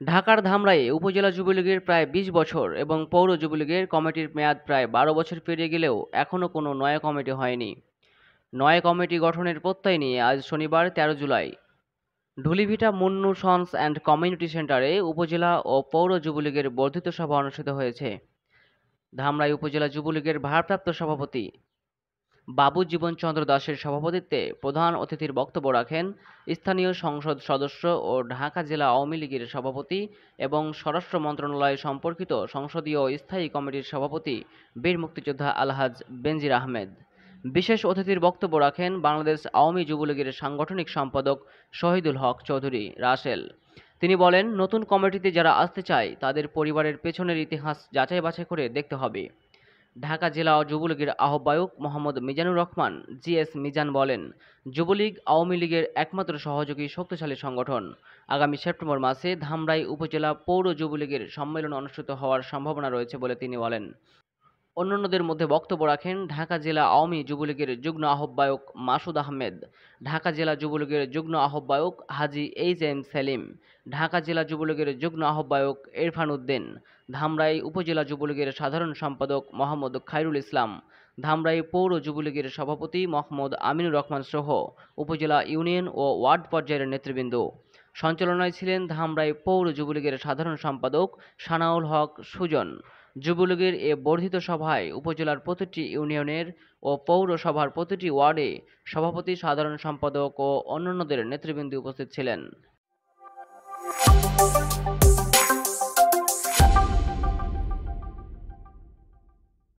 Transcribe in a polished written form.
ঢাকার ধামরাইয়ে উপজেলা যুবলীগের প্রায় ২০ বছর এবং পৌর যুবলীগের কমিটির মেয়াদ প্রায় ১২ বছর পেরিয়ে গেলেও এখনও কোনো নয়া কমিটি হয়নি। নয়া কমিটি গঠনের প্রত্যয় নিয়ে আজ শনিবার ১৩ July Dhulivita Munnu sons and community সেন্টারে উপজেলা ও পৌর যুবলীগের বর্ধিত সভা অনুষ্ঠিত হয়েছে। ধামরাই উপজেলা যুবলীগের ভারপ্রাপ্ত সভাপতি বাবু জীবনচন্দ্র দাসের সভাপতিত্বে প্রধান অতিথির বক্তব্য রাখেন স্থানীয় সংসদ সদস্য ও ঢাকা জেলা আওয়ামী লীগের সভাপতি এবং স্বরাষ্ট্র মন্ত্রণালয় সম্পর্কিত সংসদীয় স্থায়ী কমিটির সভাপতি বীর মুক্তিযোদ্ধা আলহাজ বেনজির আহমেদ। বিশেষ অতিথির বক্তব্য রাখেন বাংলাদেশ আওয়ামী যুবলীগের সাংগঠনিক সম্পাদক শহীদুল হক চৌধুরী রাসেল। তিনি বলেন, নতুন কমিটিতে যারা আসতে চায় তাদের পরিবারের পেছনের ইতিহাস যাচাই বাছাই করে দেখতে হবে। ঢাকা জেলা যুবলীগের আহ্বায়ক মোহাম্মদ মিজানুর রহমান জিএস মিজান বলেন, যুবলীগ আওয়ামী লীগের একমাত্র সহযোগী শক্তিশালী সংগঠন। আগামী সেপ্টেম্বর মাসে ধামরাই উপজেলা পৌর যুবলীগের সম্মেলন অনুষ্ঠিত হওয়ার সম্ভাবনা রয়েছে বলে তিনি বলেন। অন্যান্যদের মধ্যে বক্তব্য রাখেন ঢাকা জেলা আওয়ামী যুবলীগের যুগ্ম আহ্বায়ক মাসুদ আহমেদ, ঢাকা জেলা যুবলীগের যুগ্ম আহ্বায়ক হাজী এইচ.এম. সেলিম, ঢাকা জেলা যুবলীগের যুগ্ম আহ্বায়ক ইরফান উদ্দিন, ধামরাই উপজেলা যুবলীগের সাধারণ সম্পাদক মোহাম্মদ খায়রুল ইসলাম, ধামরাই পৌর যুবলীগের সভাপতি মোহাম্মদ আমিনুর রহমান সহ উপজেলা, ইউনিয়ন ও ওয়ার্ড পর্যায়ের নেতৃবৃন্দ। সঞ্চালনায় ছিলেন ধামরাই পৌর যুবলীগের সাধারণ সম্পাদক সানাউল হক সুজন। যুবলীগের এ বর্ধিত সভায় উপজেলার প্রতিটি ইউনিয়নের ও পৌরসভার প্রতিটি ওয়ার্ডে সভাপতি, সাধারণ সম্পাদক ও অন্যান্যদের নেতৃবৃন্দ উপস্থিত ছিলেন।